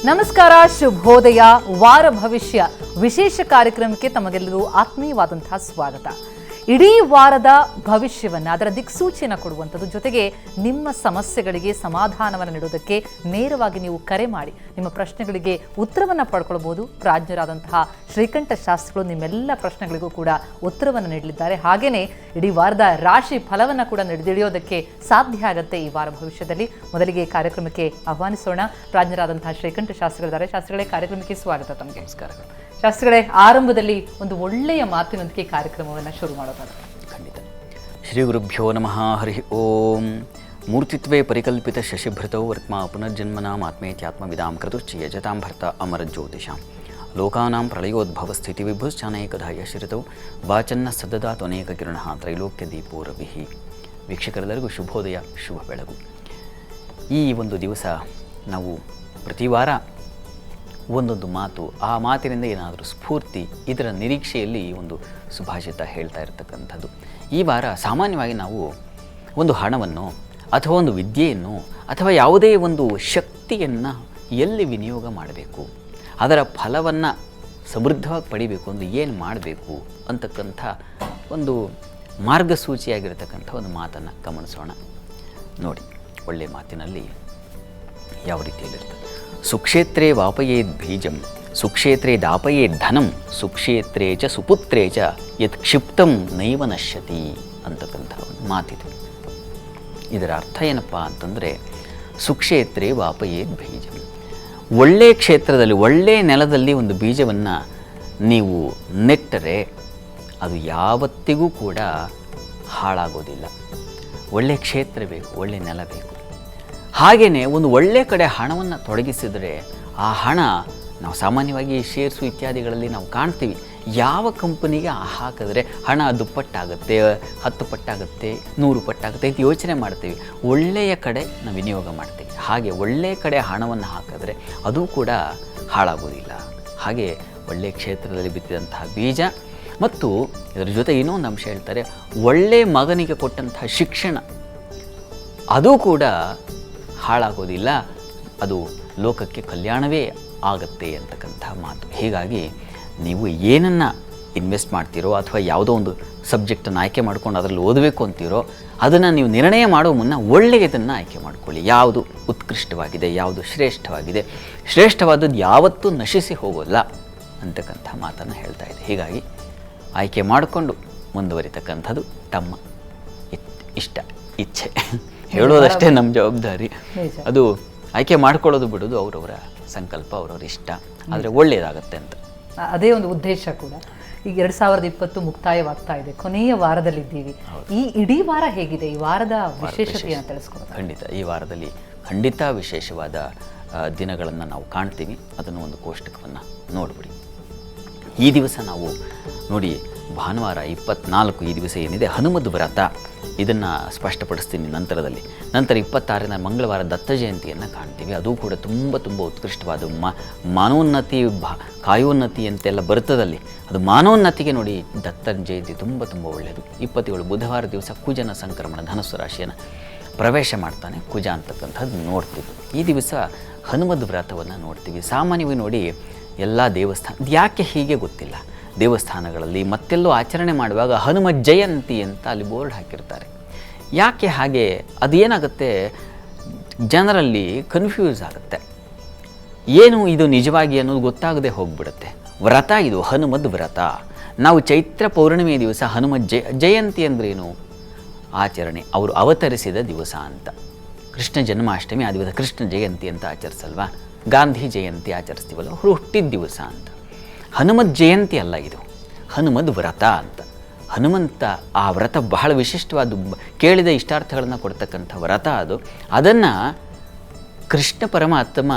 ನಮಸ್ಕಾರ, ಶುಭೋದಯ. ವಾರ ಭವಿಷ್ಯ ವಿಶೇಷ ಕಾರ್ಯಕ್ರಮಕ್ಕೆ ತಮಗೆಲ್ಲರೂ ಆತ್ಮೀಯವಾದಂತಹ ಸ್ವಾಗತ. ಇಡೀ ವಾರದ ಭವಿಷ್ಯವನ್ನ, ಅದರ ದಿಕ್ಸೂಚಿಯನ್ನು ಕೊಡುವಂಥದ್ದು, ಜೊತೆಗೆ ನಿಮ್ಮ ಸಮಸ್ಯೆಗಳಿಗೆ ಸಮಾಧಾನವನ್ನು ನೀಡೋದಕ್ಕೆ ನೇರವಾಗಿ ನೀವು ಕರೆ ಮಾಡಿ ನಿಮ್ಮ ಪ್ರಶ್ನೆಗಳಿಗೆ ಉತ್ತರವನ್ನು ಪಡ್ಕೊಳ್ಬಹುದು. ಪ್ರಾಜ್ಞರಾದಂತಹ ಶ್ರೀಕಂಠ ಶಾಸ್ತ್ರಿಗಳು ನಿಮ್ಮೆಲ್ಲ ಪ್ರಶ್ನೆಗಳಿಗೂ ಕೂಡ ಉತ್ತರವನ್ನು ನೀಡಲಿದ್ದಾರೆ. ಹಾಗೆಯೇ ಇಡೀ ವಾರದ ರಾಶಿ ಫಲವನ್ನು ಕೂಡ ತಿಳಿಯೋದಕ್ಕೆ ಸಾಧ್ಯ ಆಗುತ್ತೆ ಈ ವಾರ ಭವಿಷ್ಯದಲ್ಲಿ. ಮೊದಲಿಗೆ ಕಾರ್ಯಕ್ರಮಕ್ಕೆ ಆಹ್ವಾನಿಸೋಣ. ಪ್ರಾಜ್ಞರಾದಂತಹ ಶ್ರೀಕಂಠ ಶಾಸ್ತ್ರಿಗಳಿದ್ದಾರೆ. ಶಾಸ್ತ್ರಿಗಳೇ, ಕಾರ್ಯಕ್ರಮಕ್ಕೆ ಸ್ವಾಗತ. ತಮಗೆ ನಮಸ್ಕಾರಗಳು. ಶಾಸ್ತ್ರಿಗಳೇ, ಆರಂಭದಲ್ಲಿ ಒಂದು ಒಳ್ಳೆಯ ಮಾತಿನೊಂದಿಗೆ ಕಾರ್ಯಕ್ರಮವನ್ನು ಶುರು ಮಾಡೋದಾದ್ರೆ. ಖಂಡಿತ. ಶ್ರೀ ಗುರುಭ್ಯೋ ನಮಃ. ಹರಿ ಓಂ. ಮೂರ್ತಿತ್ವೇ ಪರಿಕಲ್ಪಿತ ಶಶಿಭೃತೌ ವರ್ತ್ಮ ಪುನರ್ಜನ್ಮನಾಂ ಆತ್ಮೇತ್ಯಾತ್ಮವಿದಾಂ ಕ್ರತುಶ್ಚ ಯಜತಾಂ ಭರ್ತ ಅಮರಜ್ಯೋತಿಷಾಂ ಲೋಕಾನಾಂ ಪ್ರಳಯೋದ್ಭವ ಸ್ಥಿತಿ ವಿಭುಶ್ಚಾನೈಕಧಾ ಯಶರಿತೌ ವಾಚನ್ನ ಸದದಾತ್ ಅನೇಕ ಕಿರಣಃ ತ್ರೈಲೋಕ್ಯ ದೀಪೋ ರವಿಃ. ವೀಕ್ಷಕರೆಲ್ಲರಿಗೂ ಶುಭೋದಯ, ಶುಭ ಬೆಳಗು. ಈ ಒಂದು ದಿವಸ ನಾವು ಪ್ರತಿ ವಾರ ಒಂದೊಂದು ಮಾತು, ಆ ಮಾತಿನಿಂದ ಏನಾದರೂ ಸ್ಫೂರ್ತಿ, ಇದರ ನಿರೀಕ್ಷೆಯಲ್ಲಿ ಒಂದು ಸುಭಾಷಿತ ಹೇಳ್ತಾ ಇರತಕ್ಕಂಥದ್ದು. ಈ ವಾರ ಸಾಮಾನ್ಯವಾಗಿ ನಾವು ಒಂದು ಹಣವನ್ನು ಅಥವಾ ಒಂದು ವಿದ್ಯೆಯನ್ನು ಅಥವಾ ಯಾವುದೇ ಒಂದು ಶಕ್ತಿಯನ್ನು ಎಲ್ಲಿ ವಿನಿಯೋಗ ಮಾಡಬೇಕು, ಅದರ ಫಲವನ್ನು ಸಮೃದ್ಧವಾಗಿ ಪಡಿಬೇಕು ಅಂದರೆ ಏನು ಮಾಡಬೇಕು ಅಂತಕ್ಕಂಥ ಒಂದು ಮಾರ್ಗಸೂಚಿಯಾಗಿರ್ತಕ್ಕಂಥ ಒಂದು ಮಾತನ್ನು ಗಮನಿಸೋಣ. ನೋಡಿ, ಒಳ್ಳೆಯ ಮಾತಿನಲ್ಲಿ ಯಾವ ರೀತಿಯಲ್ಲಿರ್ತದೆ. ಸುಕ್ಷೇತ್ರೇ ವಾಪಯೇದ್ ಬೀಜಂ, ಸುಕ್ಷೇತ್ರೇ ದಾಪಯೇದ್ ಧನಂ, ಸುಕ್ಷೇತ್ರೇ ಚ ಸುಪುತ್ರೇ ಚ ಯತ್ ಕ್ಷಿಪ್ತಂ ನೈವ ನಶ್ಯತಿ ಅಂತಕ್ಕಂಥ ಒಂದು ಮಾತಿದೆ. ಇದರ ಅರ್ಥ ಏನಪ್ಪ ಅಂತಂದರೆ, ಸುಕ್ಷೇತ್ರೇ ವಾಪಯೇದ್ ಬೀಜಂ, ಒಳ್ಳೆಯ ಕ್ಷೇತ್ರದಲ್ಲಿ, ಒಳ್ಳೆಯ ನೆಲದಲ್ಲಿ ಒಂದು ಬೀಜವನ್ನು ನೀವು ನೆಟ್ಟರೆ ಅದು ಯಾವತ್ತಿಗೂ ಕೂಡ ಹಾಳಾಗೋದಿಲ್ಲ. ಒಳ್ಳೆಯ ಕ್ಷೇತ್ರ ಬೇಕು, ಒಳ್ಳೆಯ ನೆಲ ಬೇಕು. ಹಾಗೆಯೇ ಒಂದು ಒಳ್ಳೆಯ ಕಡೆ ಹಣವನ್ನು ತೊಡಗಿಸಿದರೆ ಆ ಹಣ, ನಾವು ಸಾಮಾನ್ಯವಾಗಿ ಶೇರ್ಸು ಇತ್ಯಾದಿಗಳಲ್ಲಿ ನಾವು ಕಾಣ್ತೀವಿ, ಯಾವ ಕಂಪನಿಗೆ ಹಾಕಿದ್ರೆ ಹಣ 10 ಪಟ್ಟಾಗುತ್ತೆ, 10 ಪಟ್ಟಾಗುತ್ತೆ, 100 ಪಟ್ಟಾಗುತ್ತೆ ಅಂತ ಯೋಚನೆ ಮಾಡ್ತೀವಿ. ಒಳ್ಳೆಯ ಕಡೆ ನಾವು ವಿನಿಯೋಗ ಮಾಡ್ತೀವಿ. ಹಾಗೆ ಒಳ್ಳೆಯ ಕಡೆ ಹಣವನ್ನು ಹಾಕಿದ್ರೆ ಅದು ಕೂಡ ಹಾಳಾಗೋದಿಲ್ಲ. ಹಾಗೆ ಒಳ್ಳೆಯ ಕ್ಷೇತ್ರದಲ್ಲಿ ಬಿತ್ತಿದಂತಹ ಬೀಜ ಮತ್ತು ಇದರ ಜೊತೆ ಇನ್ನೊಂದು ಅಂಶ ಹೇಳ್ತಾರೆ, ಒಳ್ಳೆಯ ಮಗನಿಗೆ ಕೊಟ್ಟಂತಹ ಶಿಕ್ಷಣ ಅದು ಕೂಡ ಹಾಳಾಗೋದಿಲ್ಲ, ಅದು ಲೋಕಕ್ಕೆ ಕಲ್ಯಾಣವೇ ಆಗತ್ತೆ ಅಂತಕ್ಕಂಥ ಮಾತು. ಹೀಗಾಗಿ ನೀವು ಏನನ್ನು ಇನ್ವೆಸ್ಟ್ ಮಾಡ್ತೀರೋ ಅಥವಾ ಯಾವುದೋ ಒಂದು ಸಬ್ಜೆಕ್ಟನ್ನು ಆಯ್ಕೆ ಮಾಡ್ಕೊಂಡು ಅದರಲ್ಲಿ ಓದಬೇಕು ಅಂತೀರೋ, ಅದನ್ನು ನೀವು ನಿರ್ಣಯ ಮಾಡೋ ಮುನ್ನ ಒಳ್ಳೆಯದನ್ನು ಆಯ್ಕೆ ಮಾಡಿಕೊಳ್ಳಿ. ಯಾವುದು ಉತ್ಕೃಷ್ಟವಾಗಿದೆ, ಯಾವುದು ಶ್ರೇಷ್ಠವಾಗಿದೆ, ಶ್ರೇಷ್ಠವಾದದ್ದು ಯಾವತ್ತೂ ನಶಿಸಿ ಹೋಗೋಲ್ಲ ಅಂತಕ್ಕಂಥ ಮಾತನ್ನು ಹೇಳ್ತಾ ಇದೆ. ಹೀಗಾಗಿ ಆಯ್ಕೆ ಮಾಡಿಕೊಂಡು ಮುಂದುವರಿತಕ್ಕಂಥದ್ದು ತಮ್ಮ ಇಷ್ಟ, ಇಚ್ಛೆ. ಹೇಳೋದಷ್ಟೇ ನಮ್ಮ ಜವಾಬ್ದಾರಿ. ಅದು ಆಯ್ಕೆ ಮಾಡ್ಕೊಳ್ಳೋದು ಬಿಡೋದು ಅವರವರ ಸಂಕಲ್ಪ, ಅವರವರ ಇಷ್ಟ, ಆದರೆ ಒಳ್ಳೆಯದಾಗತ್ತೆ ಅಂತ. ಅದೇ ಒಂದು ಉದ್ದೇಶ ಕೂಡ. ಈಗ 2020 ಮುಕ್ತಾಯವಾಗ್ತಾ ಇದೆ, ಕೊನೆಯ ವಾರದಲ್ಲಿದ್ದೀವಿ. ಈ ಇಡೀ ವಾರ ಹೇಗಿದೆ? ಈ ವಾರದ ವಿಶೇಷತೆಯನ್ನು ತಿಳಿಸ್ಕೊಡೋದು. ಖಂಡಿತ ಈ ವಾರದಲ್ಲಿ ಖಂಡಿತ ವಿಶೇಷವಾದ ದಿನಗಳನ್ನು ನಾವು ಕಾಣ್ತೀವಿ. ಅದನ್ನು ಒಂದು ಕೋಷ್ಟಕವನ್ನು ನೋಡ್ಬಿಡಿ. ಈ ದಿವಸ ನಾವು ನೋಡಿ, ಭಾನುವಾರ 24 ಈ ದಿವಸ ಏನಿದೆ ಹನುಮದ್ ವ್ರತ, ಇದನ್ನು ಸ್ಪಷ್ಟಪಡಿಸ್ತೀನಿ ನಂತರದಲ್ಲಿ. ನಂತರ 26ರ ಮಂಗಳವಾರ ದತ್ತ ಜಯಂತಿಯನ್ನು ಕಾಣ್ತೀವಿ. ಅದು ಕೂಡ ತುಂಬ ಉತ್ಕೃಷ್ಟವಾದ ಮಾನೋನ್ನತಿ, ಕಾಯೋನ್ನತಿ ಅಂತೆಲ್ಲ ಬರ್ತದಲ್ಲಿ, ಅದು ಮಾನೋನ್ನತಿಗೆ ನೋಡಿ ದತ್ತ ಜಯಂತಿ ತುಂಬ ಒಳ್ಳೆಯದು. 27 ಬುಧವಾರ ದಿವಸ ಕುಜನ ಸಂಕ್ರಮಣ, ಧನಸ್ಸು ರಾಶಿಯನ್ನು ಪ್ರವೇಶ ಮಾಡ್ತಾನೆ ಕುಜ ಅಂತಕ್ಕಂಥದ್ದು ನೋಡ್ತೀವಿ. ಈ ದಿವಸ ಹನುಮದ್ ವ್ರತವನ್ನು ನೋಡ್ತೀವಿ. ಸಾಮಾನ್ಯವಾಗಿ ನೋಡಿ ಎಲ್ಲ ದೇವಸ್ಥಾನ, ಯಾಕೆ ಹೀಗೆ ಗೊತ್ತಿಲ್ಲ, ದೇವಸ್ಥಾನಗಳಲ್ಲಿ ಮತ್ತೆಲ್ಲೋ ಆಚರಣೆ ಮಾಡುವಾಗ ಹನುಮ ಜಯಂತಿ ಅಂತ ಅಲ್ಲಿ ಬೋರ್ಡ್ ಹಾಕಿರ್ತಾರೆ. ಯಾಕೆ ಹಾಗೆ? ಅದೇನಾಗುತ್ತೆ, ಜನರಲ್ಲಿ ಕನ್ಫ್ಯೂಸ್ ಆಗುತ್ತೆ. ಏನು ಇದು ನಿಜವಾಗಿ ಅನ್ನೋದು ಗೊತ್ತಾಗದೆ ಹೋಗ್ಬಿಡುತ್ತೆ. ವ್ರತ ಇದು ಹನುಮದ್ ವ್ರತ. ನಾವು ಚೈತ್ರ ಪೌರ್ಣಿಮೆಯ ದಿವಸ ಹನುಮ ಜಯಂತಿ ಅಂದ್ರೇನು? ಆಚರಣೆ, ಅವರು ಅವತರಿಸಿದ ದಿವಸ ಅಂತ. ಕೃಷ್ಣ ಜನ್ಮಾಷ್ಟಮಿ, ಆ ದಿವಸ ಕೃಷ್ಣ ಜಯಂತಿ ಅಂತ ಆಚರಿಸಲ್ವಾ? ಗಾಂಧಿ ಜಯಂತಿ ಆಚರಿಸ್ತೀವಲ್ಲ, ಅವರು ಹುಟ್ಟಿದ ದಿವಸ ಅಂತ. ಹನುಮದ್ ಜಯಂತಿ ಅಲ್ಲ, ಇದು ಹನುಮದ್ ವ್ರತ ಅಂತ. ಹನುಮಂತ ಆ ವ್ರತ ಬಹಳ ವಿಶಿಷ್ಟವಾದ, ಕೇಳಿದ ಇಷ್ಟಾರ್ಥಗಳನ್ನು ಕೊಡ್ತಕ್ಕಂಥ ವ್ರತ ಅದು. ಅದನ್ನು ಕೃಷ್ಣ ಪರಮಾತ್ಮ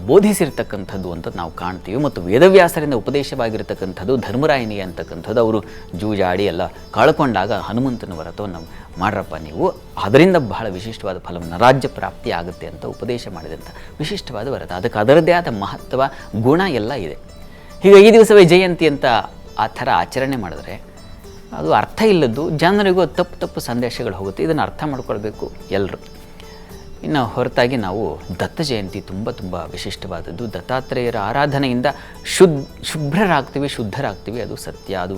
ಬೋಧಿಸಿರ್ತಕ್ಕಂಥದ್ದು ಅಂತ ನಾವು ಕಾಣ್ತೀವಿ. ಮತ್ತು ವೇದವ್ಯಾಸರಿಂದ ಉಪದೇಶವಾಗಿರ್ತಕ್ಕಂಥದ್ದು ಧರ್ಮರಾಯನಿಗೆ ಅಂತಕ್ಕಂಥದ್ದು. ಅವರು ಜೂಜಾಡಿ ಎಲ್ಲ ಕಳ್ಕೊಂಡಾಗ ಹನುಮಂತನ ವ್ರತವನ್ನು ಮಾಡ್ರಪ್ಪ ನೀವು, ಅದರಿಂದ ಬಹಳ ವಿಶಿಷ್ಟವಾದ ಫಲವನ್ನು, ರಾಜ್ಯ ಪ್ರಾಪ್ತಿ ಆಗುತ್ತೆ ಅಂತ ಉಪದೇಶ ಮಾಡಿದಂಥ ವಿಶಿಷ್ಟವಾದ ವ್ರತ. ಅದಕ್ಕೆ ಅದರದ್ದೇ ಆದ ಮಹತ್ವ, ಗುಣ ಎಲ್ಲ ಇದೆ. ಹೀಗೆ ಈ ದಿವಸವೇ ಜಯಂತಿ ಅಂತ ಆ ಥರ ಆಚರಣೆ ಮಾಡಿದ್ರೆ ಅದು ಅರ್ಥ ಇಲ್ಲದ್ದು, ಜನರಿಗೂ ತಪ್ಪು ಸಂದೇಶಗಳು ಹೋಗುತ್ತೆ. ಇದನ್ನು ಅರ್ಥ ಮಾಡ್ಕೊಳ್ಬೇಕು ಎಲ್ಲರೂ. ಇನ್ನು ಹೊರತಾಗಿ ನಾವು ದತ್ತ ಜಯಂತಿ ತುಂಬ ತುಂಬ ವಿಶಿಷ್ಟವಾದದ್ದು. ದತ್ತಾತ್ರೇಯರ ಆರಾಧನೆಯಿಂದ ಶುಭ್ರರಾಗ್ತೀವಿ, ಶುದ್ಧರಾಗ್ತೀವಿ. ಅದು ಸತ್ಯ. ಅದು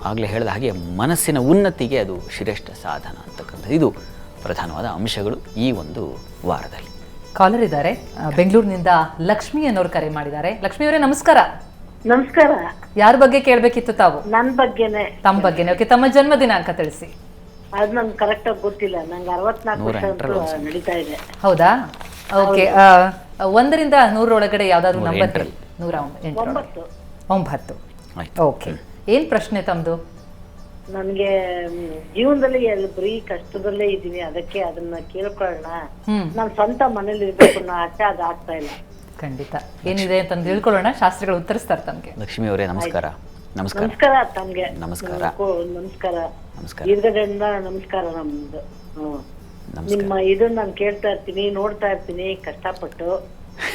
ಆಗಲೇ ಹೇಳಿದ ಹಾಗೆ ಮನಸ್ಸಿನ ಉನ್ನತಿಗೆ ಅದು ಶ್ರೇಷ್ಠ ಸಾಧನ ಅಂತಕ್ಕಂಥದ್ದು. ಇದು ಪ್ರಧಾನವಾದ ಅಂಶಗಳು ಈ ಒಂದು ವಾರದಲ್ಲಿ. ಕಾಲರ್ ಇದ್ದಾರೆ, ಬೆಂಗಳೂರಿನಿಂದ ಲಕ್ಷ್ಮಿ ಅನ್ನೋರು ಕರೆ ಮಾಡಿದ್ದಾರೆ. ಲಕ್ಷ್ಮಿ ಅವರೇ ನಮಸ್ಕಾರ. ನಮಸ್ಕಾರ. ಯಾರ ಬಗ್ಗೆ ಕೇಳಬೇಕಿತ್ತು ತಾವು? ನನ್ ಬಗ್ಗೆನೆ. ತಮ್ಮ ಬಗ್ಗೆನೆ. ಓಕೆ, ತಮ್ಮ ಜನ್ಮ ದಿನಾಂಕ ತಿಳಿಸಿ. ಅದು ನಂಗೆ ಕರೆಕ್ಟ್ ಆಗಿ ಗೊತ್ತಿಲ್ಲ. ನಂಗೆ 64 ವರ್ಷ ಅಂತೂ ನಡೀತಾ ಇದೆ. ಹೌದಾ? ಓಕೆ, 1ರಿಂದ 100 ಒಳಗಡೆ ಯಾವ್ದಾದ್ರು ನಂಬರ್ ಹೇಳಿ. 108. 9. ಓಕೆ, ಏನ್ ಪ್ರಶ್ನೆ ತಮ್ದು? ನನ್ಗೆ ಜೀವನದಲ್ಲಿ ಬರೀ ಕಷ್ಟದಲ್ಲೇ ಇದ್ದೀನಿ, ಅದಕ್ಕೆ ಅದನ್ನ ಕೇಳ್ಕೊಳ್ಳೋಣ. ನಾನ್ ಸ್ವಂತ ಮನೇಲಿ ಇರ್ಬೇಕು ಅನ್ನೋ ಆಸೆ, ಅದು ಆಗ್ತಾ ಇಲ್ಲ. ಖಂಡಿತ ಏನಿದೆ ಅಂತ ತಿಳ್ಕೊಳ್ಳೋಣ, ಶಾಸ್ತ್ರಿಗಳು ಉತ್ತರಿಸ್ತಾರೆ ತಮ್ಗೆ. ಲಕ್ಷ್ಮಿ ಅವರೇ ನಮಸ್ಕಾರ. ನಮಸ್ಕಾರ. ನಮಸ್ಕಾರ ತಮ್ಗೆ. ನಮಸ್ಕಾರ. ನಮಸ್ಕಾರ. ನಮಸ್ಕಾರ. ದೀರ್ಘದಿಂದ ನಮಸ್ಕಾರ. ನಮ್ದು ನಿಮ್ಮ ಇದನ್ನ ನಾನು ಕೇಳ್ತಾ ಇರ್ತೀನಿ, ನೋಡ್ತಾ ಇರ್ತೀನಿ ಕಷ್ಟಪಟ್ಟು.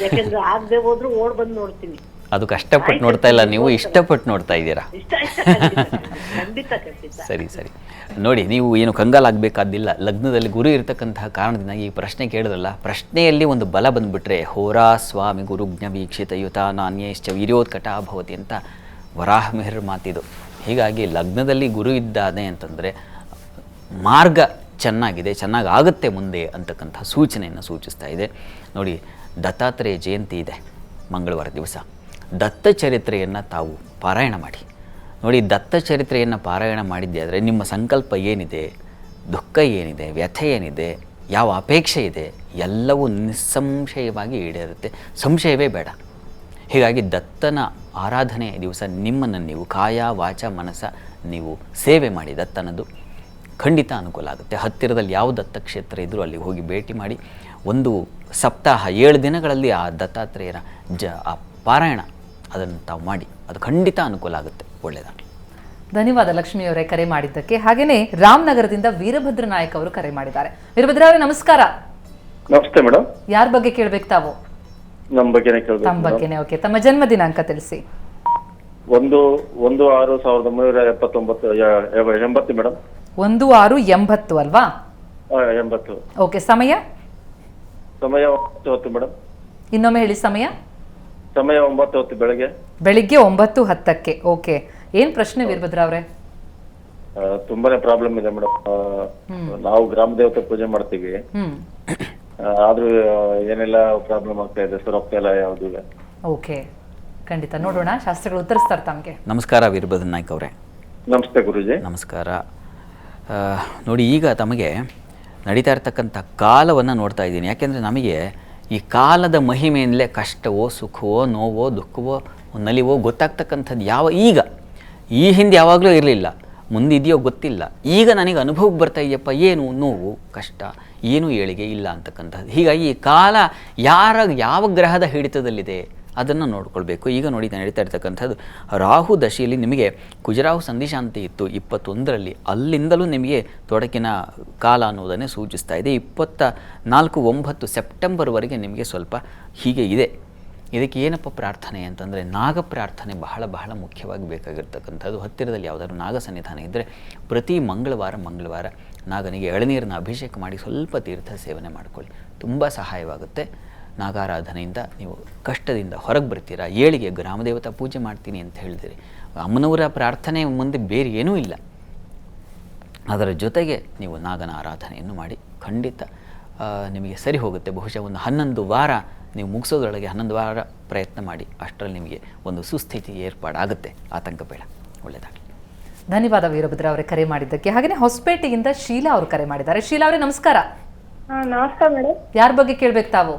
ಯಾಕೆಂದ್ರೆ ಆಗದೆ ಹೋದ್ರು ಓಡ್ ಬಂದು ನೋಡ್ತೀನಿ. ಅದು ಕಷ್ಟಪಟ್ಟು ನೋಡ್ತಾ ಇಲ್ಲ, ನೀವು ಇಷ್ಟಪಟ್ಟು ನೋಡ್ತಾ ಇದ್ದೀರಾ. ಖಂಡಿತ ಖಂಡಿತ. ಸರಿ ಸರಿ. ನೋಡಿ, ನೀವು ಏನು ಕಂಗಾಲಾಗಬೇಕಾದಿಲ್ಲ. ಲಗ್ನದಲ್ಲಿ ಗುರು ಇರತಕ್ಕಂತಹ ಕಾರಣದಿಂದ ಈ ಪ್ರಶ್ನೆ ಕೇಳಿದ್ರಲ್ಲ, ಪ್ರಶ್ನೆಯಲ್ಲಿ ಒಂದು ಬಲ ಬಂದುಬಿಟ್ರೆ ಹೋರಾ ಸ್ವಾಮಿ ಗುರುಜ್ಞ ವೀಕ್ಷಿತ ಯುತ ನಾಣ್ಯಶ್ಚ ವೀರ್ಯೋತ್ಕಟ ಭವತಿ ಅಂತ ವರಾಹ ಮಿಹಿರ್ ಮಾತಿದು. ಹೀಗಾಗಿ ಲಗ್ನದಲ್ಲಿ ಗುರು ಇದ್ದಾನೆ ಅಂತಂದರೆ ಮಾರ್ಗ ಚೆನ್ನಾಗಿದೆ, ಚೆನ್ನಾಗಾಗುತ್ತೆ ಮುಂದೆ ಅಂತಕ್ಕಂಥ ಸೂಚನೆಯನ್ನು ಸೂಚಿಸ್ತಾ ಇದೆ. ನೋಡಿ, ದತ್ತಾತ್ರೇಯ ಜಯಂತಿ ಇದೆ ಮಂಗಳವಾರ ದಿವಸ. ದತ್ತ ಚರಿತ್ರೆಯನ್ನು ತಾವು ಪಾರಾಯಣ ಮಾಡಿ. ನೋಡಿ, ದತ್ತ ಚರಿತ್ರೆಯನ್ನು ಪಾರಾಯಣ ಮಾಡಿದ್ದೆ ಆದರೆ ನಿಮ್ಮ ಸಂಕಲ್ಪ ಏನಿದೆ, ದುಃಖ ಏನಿದೆ, ವ್ಯಥೆ ಏನಿದೆ, ಯಾವ ಅಪೇಕ್ಷೆ ಇದೆ, ಎಲ್ಲವೂ ನಿಸ್ಸಂಶಯವಾಗಿ ಈಡೇರುತ್ತೆ. ಸಂಶಯವೇ ಬೇಡ. ಹೀಗಾಗಿ ದತ್ತನ ಆರಾಧನೆ ದಿವಸ ನಿಮ್ಮನ್ನು ನೀವು ಕಾಯ ವಾಚ ಮನಸ್ಸ ನೀವು ಸೇವೆ ಮಾಡಿ ದತ್ತನದು ಖಂಡಿತ ಅನುಕೂಲ ಆಗುತ್ತೆ. ಹತ್ತಿರದಲ್ಲಿ ಯಾವ ದತ್ತಕ್ಷೇತ್ರ ಇದ್ದರೂ ಅಲ್ಲಿ ಹೋಗಿ ಭೇಟಿ ಮಾಡಿ. ಒಂದು ಸಪ್ತಾಹ 7 ದಿನಗಳಲ್ಲಿ ಆ ದತ್ತಾತ್ರೇಯರ ಆ ಪಾರಾಯಣ ಅದನ್ನು ತಾವು ಮಾಡಿ. ಅದು ಖಂಡಿತ ಅನುಕೂಲ ಆಗುತ್ತೆ. ಒಳ್ಳೆಯದಾಗಲಿ. ಧನ್ಯವಾದ ಲಕ್ಷ್ಮಿ ಅವರೇ ಕರೆ ಮಾಡಿದ್ದಕ್ಕೆ. ಹಾಗೆಯೇ ರಾಮನಗರದಿಂದ ವೀರಭದ್ರ ನಾಯಕ್ ಅವರು ಕರೆ ಮಾಡಿದ್ದಾರೆ. ವೀರಭದ್ರ ಅವರೇ ನಮಸ್ಕಾರ. ನಮಸ್ತೆ ಮೇಡಮ್. ಯಾರ ಬಗ್ಗೆ ಕೇಳಬೇಕು ತಾವು? ನಮ್ಮ ಬಗ್ಗೆನೇ ಕೇಳಬೇಕು. ತಮ್ಮ ಬಗ್ಗೆನೇ. ಓಕೆ, ತಮ್ಮ ಜನ್ಮ ದಿನಾಂಕ ತಿಳಿಸಿ. 1/6/1980 ಮೇಡಮ್. 1680 ಅಲ್ವಾ? 80. ಓಕೆ, ಸಮಯ 9:10 ಮೇಡಮ್. ಇನ್ನೊಮ್ಮೆ ಹೇಳಿ ಸಮಯ. ಸಮಯ 9:10 ಬೆಳಿಗ್ಗೆ 9:10. ಓಕೆ, ಏನ್ ಪ್ರಶ್ನೆ ವೀರಭದ್ರ ಅವರೇ? ತುಂಬಾನೇ ಪ್ರಾಬ್ಲಮ್ ಇದೆ ಮೇಡಮ್. ನಾವು ಗ್ರಾಮ ದೇವತೆ ಪೂಜೆ ಮಾಡ್ತೀವಿ, ಆದ್ರೂ ಏನೆಲ್ಲ ಪ್ರಾಬ್ಲಮ್ ಆಗ್ತಾ ಇದೆ ಸರ್. ಹೋಗ್ತಾ ಇಲ್ಲ ಯಾವ್ದು. ಓಕೆ, ಖಂಡಿತ ನೋಡೋಣ, ಶಾಸ್ತ್ರಿಗಳು ಉತ್ತರಿಸ್ತಾರೆ ತಮಗೆ. ನಮಸ್ಕಾರ ವೀರಭದ್ರ ನಾಯ್ಕ ಅವರೇ. ನಮಸ್ತೆ ಗುರುಜಿ. ನಮಸ್ಕಾರ. ನೋಡಿ, ಈಗ ತಮಗೆ ನಡೀತಾ ಇರ್ತಕ್ಕಂಥ ಕಾಲವನ್ನು ನೋಡ್ತಾ ಇದ್ದೀನಿ. ಯಾಕೆಂದರೆ ನಮಗೆ ಈ ಕಾಲದ ಮಹಿಮೆಯಿಂದಲೇ ಕಷ್ಟವೋ ಸುಖವೋ ನೋವೋ ದುಃಖವೋ ನಲಿವೋ ಗೊತ್ತಾಗ್ತಕ್ಕಂಥದ್ದು ಈಗ ಈ ಹಿಂದೆ ಯಾವಾಗಲೂ ಇರಲಿಲ್ಲ, ಮುಂದಿದೆಯೋ ಗೊತ್ತಿಲ್ಲ. ಈಗ ನನಗೆ ಅನುಭವಕ್ಕೆ ಬರ್ತಾ ಇದೆಯಪ್ಪ, ಏನು ನೋವು ಕಷ್ಟ, ಏನು ಏಳಿಗೆ ಇಲ್ಲ ಅಂತಕ್ಕಂಥದ್ದು. ಹೀಗಾಗಿ ಈ ಕಾಲ ಯಾವ ಗ್ರಹದ ಹಿಡಿತದಲ್ಲಿದೆ ಅದನ್ನು ನೋಡ್ಕೊಳ್ಬೇಕು. ಈಗ ನೋಡಿ, ನಡೀತಾ ಇರ್ತಕ್ಕಂಥದ್ದು ರಾಹು ದಶೆಯಲ್ಲಿ ನಿಮಗೆ ಕುಜರಾಹು ಸಂಧಿಶಾಂತಿ ಇತ್ತು 21ರಲ್ಲಿ. ಅಲ್ಲಿಂದಲೂ ನಿಮಗೆ ತೊಡಕಿನ ಕಾಲ ಅನ್ನೋದನ್ನೇ ಸೂಚಿಸ್ತಾ ಇದೆ. 24/9 ಸೆಪ್ಟೆಂಬರ್ವರೆಗೆ ನಿಮಗೆ ಸ್ವಲ್ಪ ಹೀಗೆ ಇದೆ. ಇದಕ್ಕೆ ಏನಪ್ಪ ಪ್ರಾರ್ಥನೆ ಅಂತಂದರೆ ನಾಗ ಪ್ರಾರ್ಥನೆ ಬಹಳ ಬಹಳ ಮುಖ್ಯವಾಗಿ ಬೇಕಾಗಿರ್ತಕ್ಕಂಥದ್ದು. ಹತ್ತಿರದಲ್ಲಿ ಯಾವುದಾದ್ರು ನಾಗ ಸನ್ನಿಧಾನ ಇದ್ದರೆ ಪ್ರತಿ ಮಂಗಳವಾರ ನಾಗನಿಗೆ ಎಳನೀರನ್ನ ಅಭಿಷೇಕ ಮಾಡಿ ಸ್ವಲ್ಪ ತೀರ್ಥ ಸೇವನೆ ಮಾಡಿಕೊಳ್ಳಿ. ತುಂಬ ಸಹಾಯವಾಗುತ್ತೆ. ನಾಗಾರಾಧನೆಯಿಂದ ನೀವು ಕಷ್ಟದಿಂದ ಹೊರಗೆ ಬರ್ತೀರಾ. ಏಳಿಗೆ ಗ್ರಾಮದೇವತಾ ಪೂಜೆ ಮಾಡ್ತೀನಿ ಅಂತ ಹೇಳಿದಿರಿ. ಅಮ್ಮನವರ ಪ್ರಾರ್ಥನೆ ಮುಂದೆ ಬೇರೆ ಏನೂ ಇಲ್ಲ. ಅದರ ಜೊತೆಗೆ ನೀವು ನಾಗನ ಆರಾಧನೆಯನ್ನು ಮಾಡಿ ಖಂಡಿತ ನಿಮಗೆ ಸರಿ ಹೋಗುತ್ತೆ. ಬಹುಶಃ ಒಂದು 11 ವಾರ ನೀವು ಮುಗಿಸೋದ್ರೊಳಗೆ 11 ವಾರ ಪ್ರಯತ್ನ ಮಾಡಿ. ಅಷ್ಟರಲ್ಲಿ ನಿಮಗೆ ಒಂದು ಸುಸ್ಥಿತಿ ಏರ್ಪಾಡಾಗುತ್ತೆ. ಆತಂಕ ಬೇಡ. ಒಳ್ಳೆಯದಾಗಲಿ. ಧನ್ಯವಾದ ವೀರಭದ್ರ ಅವರೇ ಕರೆ ಮಾಡಿದ್ದಕ್ಕೆ. ಹಾಗೆಯೇ ಹೊಸಪೇಟೆಯಿಂದ ಶೀಲಾ ಅವರು ಕರೆ ಮಾಡಿದ್ದಾರೆ. ಶೀಲಾ ಅವರೇ ನಮಸ್ಕಾರ. ನಮಸ್ಕಾರ ಮೇಡಮ್. ಯಾರ ಬಗ್ಗೆ ಕೇಳಬೇಕು ತಾವು?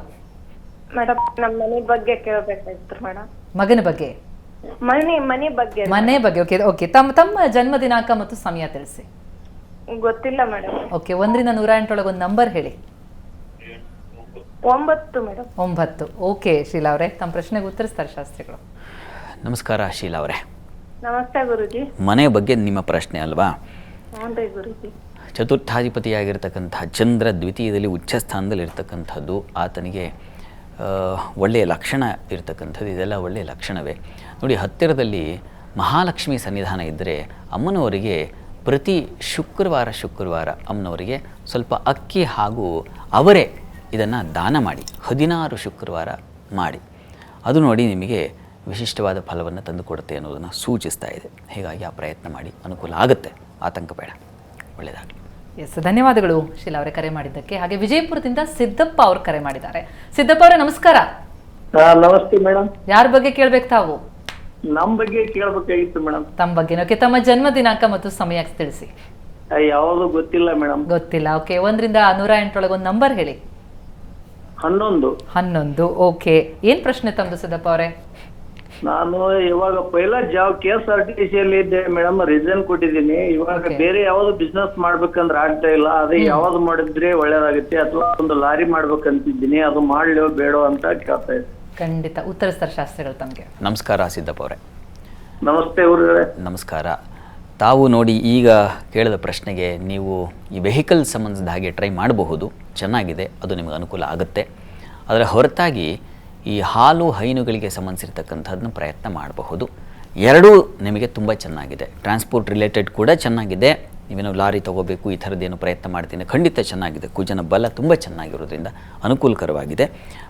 ಮೇಡಮ್, ನಮ್ಮ ಮನೆ ಬಗ್ಗೆ ಕೇಳಬೇಕಾಗಿತ್ತು ಮೇಡಮ್. ಮಗನ ಬಗ್ಗೆ? ಮನೆ ಬಗ್ಗೆ. ಓಕೆ ಓಕೆ, ತಮ್ಮ ಜನ್ಮ ದಿನಾಂಕ ಮತ್ತು ಸಮಯ ತಿಳಿಸಿ. ಗೊತ್ತಿಲ್ಲ ಮೇಡಮ್. ಓಕೆ, 1ರಿಂದ 108 ಒಳಗೆ ಒಂದು ನಂಬರ್ ಹೇಳಿ. 9 ಮೇಡಮ್. 9. ಓಕೆ ಶೀಲಾ ಅವರೇ, ತಮ್ಮ ಪ್ರಶ್ನೆಗೆ ಉತ್ತರಿಸ್ತಾರೆ ಶಾಸ್ತ್ರಿಗಳು. ನಮಸ್ಕಾರ ಶೀಲಾ ಅವರೇ. ನಮಸ್ತೆ ಗುರುಜಿ. ಮನೆ ಬಗ್ಗೆ ನಿಮ್ಮ ಪ್ರಶ್ನೆ ಅಲ್ವಾ? ಹ್ಞೂ ಗುರುಜಿ. ಚತುರ್ಥಾಧಿಪತಿಯಾಗಿರ್ತಕ್ಕಂಥ ಚಂದ್ರ ದ್ವಿತೀಯದಲ್ಲಿ ಉಚ್ಚ ಸ್ಥಾನದಲ್ಲಿ ಇರ್ತಕ್ಕಂಥದ್ದು, ಆತನಿಗೆ ಒಳ್ಳೆಯ ಲಕ್ಷಣ ಇರ್ತಕ್ಕಂಥದ್ದು. ಇದೆಲ್ಲ ಒಳ್ಳೆಯ ಲಕ್ಷಣವೇ. ನೋಡಿ, ಹತ್ತಿರದಲ್ಲಿ ಮಹಾಲಕ್ಷ್ಮಿ ಸನ್ನಿಧಾನ ಇದ್ದರೆ ಅಮ್ಮನವರಿಗೆ ಪ್ರತಿ ಶುಕ್ರವಾರ ಅಮ್ಮನವರಿಗೆ ಸ್ವಲ್ಪ ಅಕ್ಕಿ ಹಾಗೂ ಅವರೇ ಇದನ್ನು ದಾನ ಮಾಡಿ 16 ಶುಕ್ರವಾರ ಮಾಡಿ. ಅದು ನೋಡಿ ನಿಮಗೆ ವಿಶಿಷ್ಟವಾದ ಫಲವನ್ನು ತಂದುಕೊಡುತ್ತೆ ಅನ್ನೋದನ್ನು ಸೂಚಿಸ್ತಾ ಇದೆ. ಹೀಗಾಗಿ ಆ ಪ್ರಯತ್ನ ಮಾಡಿ, ಅನುಕೂಲ ಆಗುತ್ತೆ, ಆತಂಕ ಬೇಡ. ಒಳ್ಳೆಯದಾಗಲಿ. ಎಸ್, ಧನ್ಯವಾದಗಳು ಶೀಲಾ ಅವರೇ ಕರೆ ಮಾಡಿದ್ದಕ್ಕೆ. ಹಾಗೆ ವಿಜಯಪುರದಿಂದ ಸಿದ್ದಪ್ಪ ಅವರು ಕರೆ ಮಾಡಿದ್ದಾರೆ. ಸಿದ್ದಪ್ಪ ಅವರೇ ನಮಸ್ಕಾರ. ನಮಸ್ತೆ ಮೇಡಮ್. ಯಾರ ಬಗ್ಗೆ ಕೇಳ್ಬೇಕು ತಾವು? ನಮ್ ಬಗ್ಗೆ ಕೇಳ್ಬೇಕಾಗಿತ್ತು ಮೇಡಮ್. ತಮ್ಮ ಬಗ್ಗೆ. ಓಕೆ, ತಮ್ಮ ಜನ್ಮ ದಿನಾಂಕ ಮತ್ತು ಸಮಯ ತಿಳಿಸಿ. ಯಾವುದು ಗೊತ್ತಿಲ್ಲ ಮೇಡಮ್. ಗೊತ್ತಿಲ್ಲ. ಓಕೆ, 1 ರಿಂದ 108 ಒಳಗೆ ಒಂದು ನಂಬರ್ ಹೇಳಿ. 11. ಓಕೆ, ಏನ್ ಪ್ರಶ್ನೆ ತಮ್ದು ಸಿದ್ದಪ್ಪ ಅವರೇ? ನಾನು ಇವಾಗ ಪೈಲಾ ಜಾಬ್ KSRTC ಅಲ್ಲಿ ಇದ್ದೆ ಮೇಡಮ್, ರಿಸೈನ್ ಕೊಟ್ಟಿದ್ದೀನಿ. ಇವಾಗ ಬೇರೆ ಯಾವ್ದು ಬಿಸ್ನೆಸ್ ಮಾಡ್ಬೇಕಂದ್ರೆ ಆಗ್ತಾ ಇಲ್ಲ. ಅದೇ ಯಾವ್ದು ಮಾಡಿದ್ರೆ ಒಳ್ಳೇದಾಗುತ್ತೆ, ಅಥವಾ ಒಂದು ಲಾರಿ ಮಾಡ್ಬೇಕಂತಿದ್ದೀನಿ, ಅದು ಮಾಡ್ಲೋ ಬೇಡೋ ಅಂತ ಕೇಳ್ತಾ ಇದ್ದೆ. ಖಂಡಿತ ಉತ್ತರಿಸ್ತಾರೆ ಶಾಸ್ತ್ರಿಗಳು ತಮಗೆ. ನಮಸ್ಕಾರ ಸಿದ್ದಪ್ಪ ಅವರೇ. ನಮಸ್ತೆ ಗುರುಗಳೇ. ನಮಸ್ಕಾರ. ತಾವು ನೋಡಿ ಈಗ ಕೇಳಿದ ಪ್ರಶ್ನೆಗೆ ನೀವು ಈ ವೆಹಿಕಲ್ ಸಂಬಂಧಿಸಿದ ಹಾಗೆ ಟ್ರೈ ಮಾಡಬಹುದು, ಚೆನ್ನಾಗಿದೆ, ಅದು ನಿಮಗೆ ಅನುಕೂಲ ಆಗುತ್ತೆ. ಅದರ ಹೊರತಾಗಿ ಈ ಹಾಲು ಹೈನುಗಳಿಗೆ ಸಂಬಂಧಿಸಿರ್ತಕ್ಕಂಥದ್ದನ್ನು ಪ್ರಯತ್ನ ಮಾಡಬಹುದು. ಎರಡೂ ನಿಮಗೆ ತುಂಬ ಚೆನ್ನಾಗಿದೆ. ಟ್ರಾನ್ಸ್ಪೋರ್ಟ್ ರಿಲೇಟೆಡ್ ಕೂಡ ಚೆನ್ನಾಗಿದೆ. ನೀವೇನೋ ಲಾರಿ ತೊಗೋಬೇಕು ಈ ಥರದ್ದೇನು ಪ್ರಯತ್ನ ಮಾಡ್ತೀನಿ, ಖಂಡಿತ ಚೆನ್ನಾಗಿದೆ. ಕುಜನ ಬಲ ತುಂಬ ಚೆನ್ನಾಗಿರೋದ್ರಿಂದ ಅನುಕೂಲಕರವಾಗಿದೆ.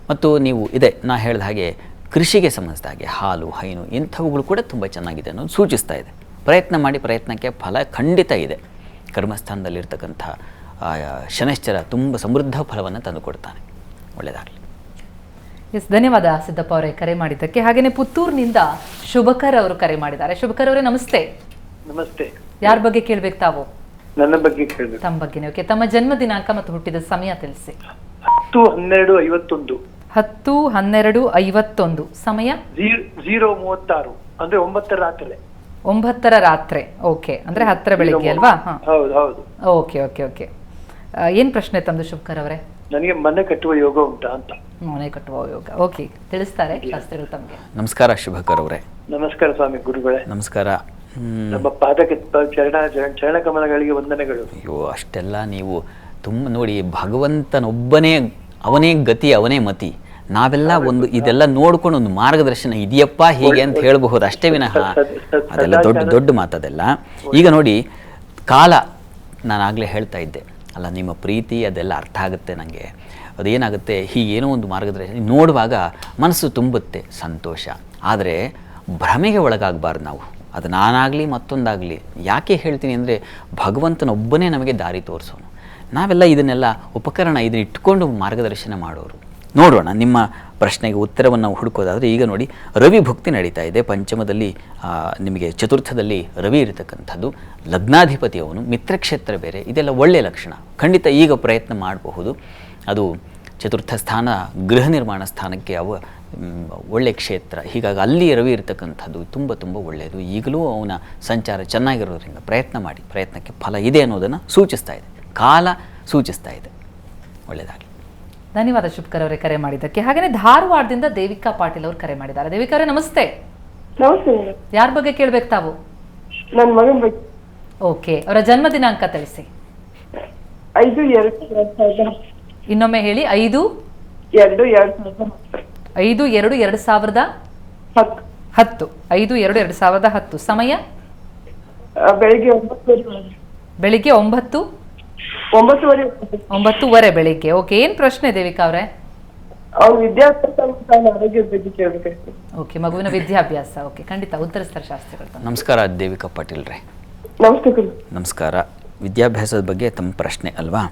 ಮತ್ತು ನೀವು ನಾ ಹೇಳಿದ ಹಾಗೆ ಕೃಷಿಗೆ ಸಂಬಂಧಿಸಿದ ಹಾಗೆ ಹಾಲು ಹೈನು ಇಂಥವುಗಳು ಕೂಡ ತುಂಬ ಚೆನ್ನಾಗಿದೆ ಅನ್ನೋದು ಸೂಚಿಸ್ತಾ ಇದೆ. ಪ್ರಯತ್ನ ಮಾಡಿ, ಪ್ರಯತ್ನಕ್ಕೆ ಫಲ ಖಂಡಿತ ಇದೆ. ಕರ್ಮಸ್ಥಾನದಲ್ಲಿರ್ತಕ್ಕಂಥ ಶನೈಶ್ಚರ ತುಂಬ ಸಮೃದ್ಧ ಫಲವನ್ನು ತಂದುಕೊಡ್ತಾನೆ. ಒಳ್ಳೆಯದಾಗಲಿ. ಎಸ್, ಧನ್ಯವಾದ ಸಿದ್ದಪ್ಪ ಅವರೇ ಕರೆ ಮಾಡಿದ್ದಕ್ಕೆ. ಹಾಗೆಯೇ ಪುತ್ತೂರಿನಿಂದ ಶುಭಕರ್ ಅವರು ಕರೆ ಮಾಡಿದ್ದಾರೆ. ಶುಭಕರ್ ಅವರೇ ನಮಸ್ತೆ. ನಮಸ್ತೆ. ಯಾರ ಬಗ್ಗೆ ಕೇಳ್ಬೇಕು ತಾವು? ನನ್ನ ಬಗ್ಗೆ ಕೇಳ್ಬೇಕು. ತಮ್ಮ ಬಗ್ಗೆ. ಓಕೆ, ತಮ್ಮ ಜನ್ಮ ದಿನಾಂಕ ಮತ್ತು ಹುಟ್ಟಿದ ಸಮಯ ತಿಳಿಸಿ. 10/12/51. 10/12/51. ಸಮಯ 0:36 ಅಂದ್ರೆ 9 ರಾತ್ರಿ. 9 ರಾತ್ರಿ. ಓಕೆ, ಅಂದ್ರೆ 10 ಬೆಳಿಗ್ಗೆ ಅಲ್ವಾ? ಹೌದು ಹೌದು. Okay okay okay. ಏನ್ ಪ್ರಶ್ನೆ ತಮ್ದು ಶುಭಕರ್ ಅವರೇ? ನನಗೆ ಮನೆ ಕಟ್ಟುವ ಯೋಗ ಉಂಟಾ ಅಂತ. ಮನೆ ಕಟ್ಟುವ ಯೋಗ. ಓಕೆ, ತಿಳಿಸ್ತಾರೆ ಶಾಸ್ತ್ರಿಗಳು ತಮಗೆ. ನಮಸ್ಕಾರ ಶುಭಕರ್ ಅವರೇ. ನಮಸ್ಕಾರ ಸ್ವಾಮಿ ಗುರುಗಳೇ. ನಮಸ್ಕಾರ. ನಮ್ಮ ಪಾದಕ್ಕೆ ಚರಣ ಕಮಲಗಳಿಗೆ ವಂದನೆಗಳು. ಅಯ್ಯೋ, ಅಷ್ಟೆಲ್ಲ ನೀವು ತುಂಬ ನೋಡಿ, ಭಗವಂತನೊಬ್ಬನೇ, ಅವನೇ ಗತಿ, ಅವನೇ ಮತಿ. ನಾವೆಲ್ಲ ಒಂದು ಇದೆಲ್ಲ ನೋಡ್ಕೊಂಡು ಒಂದು ಮಾರ್ಗದರ್ಶನ ಇದೆಯಪ್ಪ ಹೀಗೆ ಅಂತ ಹೇಳಬಹುದು ಅಷ್ಟೇ ವಿನಃ ಅದೆಲ್ಲ ದೊಡ್ಡ ದೊಡ್ಡ ಮಾತದೆಲ್ಲ. ಈಗ ನೋಡಿ, ಕಾಲ ನಾನಾಗಲೇ ಹೇಳ್ತಾ ಇದ್ದೆ ಅಲ್ಲ, ನಿಮ್ಮ ಪ್ರೀತಿ ಅದೆಲ್ಲ ಅರ್ಥ ಆಗುತ್ತೆ ನನಗೆ. ಅದೇನಾಗುತ್ತೆ, ಹೀಗೇನೋ ಒಂದು ಮಾರ್ಗದರ್ಶನ ನೋಡುವಾಗ ಮನಸ್ಸು ತುಂಬುತ್ತೆ, ಸಂತೋಷ. ಆದರೆ ಭ್ರಮೆಗೆ ಒಳಗಾಗಬಾರ್ದು ನಾವು. ಅದು ನಾನಾಗಲಿ ಮತ್ತೊಂದಾಗಲಿ. ಯಾಕೆ ಹೇಳ್ತೀನಿ ಅಂದರೆ, ಭಗವಂತನೊಬ್ಬನೇ ನಮಗೆ ದಾರಿ ತೋರಿಸೋನು. ನಾವೆಲ್ಲ ಇದನ್ನೆಲ್ಲ ಉಪಕರಣ, ಇದನ್ನ ಇಟ್ಕೊಂಡು ಮಾರ್ಗದರ್ಶನ ಮಾಡೋರು. ನೋಡೋಣ ನಿಮ್ಮ ಪ್ರಶ್ನೆಗೆ ಉತ್ತರವನ್ನು ನಾವು ಹುಡುಕೋದಾದರೆ, ಈಗ ನೋಡಿ, ರವಿ ಭಕ್ತಿ ನಡೀತಾ ಇದೆ. ಪಂಚಮದಲ್ಲಿ ನಿಮಗೆ ಚತುರ್ಥದಲ್ಲಿ ರವಿ ಇರತಕ್ಕಂಥದ್ದು, ಲಗ್ನಾಧಿಪತಿ ಅವನು, ಮಿತ್ರಕ್ಷೇತ್ರ ಬೇರೆ, ಇದೆಲ್ಲ ಒಳ್ಳೆಯ ಲಕ್ಷಣ. ಖಂಡಿತ ಈಗ ಪ್ರಯತ್ನ ಮಾಡಬಹುದು. ಅದು ಚತುರ್ಥ ಸ್ಥಾನ, ಗೃಹ ನಿರ್ಮಾಣ ಸ್ಥಾನಕ್ಕೆ ಒಳ್ಳೆಯ ಕ್ಷೇತ್ರ. ಹೀಗಾಗಿ ಅಲ್ಲಿ ರವಿ ಇರತಕ್ಕಂಥದ್ದು ತುಂಬ ತುಂಬ ಒಳ್ಳೆಯದು. ಈಗಲೂ ಅವನ ಸಂಚಾರ ಚೆನ್ನಾಗಿರೋದ್ರಿಂದ ಪ್ರಯತ್ನ ಮಾಡಿ, ಪ್ರಯತ್ನಕ್ಕೆ ಫಲ ಇದೆ ಅನ್ನೋದನ್ನು ಸೂಚಿಸ್ತಾ ಇದೆ, ಕಾಲ ಸೂಚಿಸ್ತಾ ಇದೆ. ಒಳ್ಳೆಯದಾಗಲಿ. ಧನ್ಯವಾದ ಶುಭಕರ್ ಅವರೇ ಕರೆ ಮಾಡಿದ್ದಕ್ಕೆ. ಹಾಗೆಯೇ ಧಾರವಾಡದಿಂದ ದೇವಿಕಾ ಪಾಟೀಲ್ ಅವರು ಕರೆ ಮಾಡಿದ್ದಾರೆ. ದೇವಿಕಾ ಅವರೇ ನಮಸ್ತೆ. ನಮಸ್ತೆ. ಯಾರ ಬಗ್ಗೆ ಕೇಳ್ಬೇಕು ತಾವು? ನನ್ನ ಮಗನ ಬಗ್ಗೆ. ಓಕೆ, ಅವರ ಜನ್ಮ ದಿನಾಂಕ ತಿಳಿಸಿ. 5/2/2010. ಇನ್ನೊಮ್ಮೆ ಹೇಳಿ. 5/2/2010. 5/2/2010. 5/2/2010. ಸಮಯ ಬೆಳಿಗ್ಗೆ 9:00. ಬೆಳಿಗ್ಗೆ 9:00. 9:30. 9:30 ಬೆಳಿಗ್ಗೆ. ಓಕೆ, ಏನ್ ಪ್ರಶ್ನೆ ದೇವಿಕಾ ಅವರೇ? ಅವ್ರ ವಿದ್ಯಾಭ್ಯಾಸ ಆರೋಗ್ಯದ ಬಗ್ಗೆ ಕೇಳ್ಬೇಕಾಯ್ತು. ಓಕೆ, ಮಗುವಿನ ವಿದ್ಯಾಭ್ಯಾಸ. ಓಕೆ, ಖಂಡಿತ ಉತ್ತರಿಸ್ತಾರೆ ಶಾಸ್ತ್ರಿಗಳು. ನಮಸ್ಕಾರ ದೇವಿಕಾ ಪಾಟೀಲ್ರೇ. ನಮಸ್ತೆ. ನಮಸ್ಕಾರ. ವಿದ್ಯಾಭ್ಯಾಸದ ಬಗ್ಗೆ ತಮ್ಮ ಪ್ರಶ್ನೆ ಅಲ್ವಾ?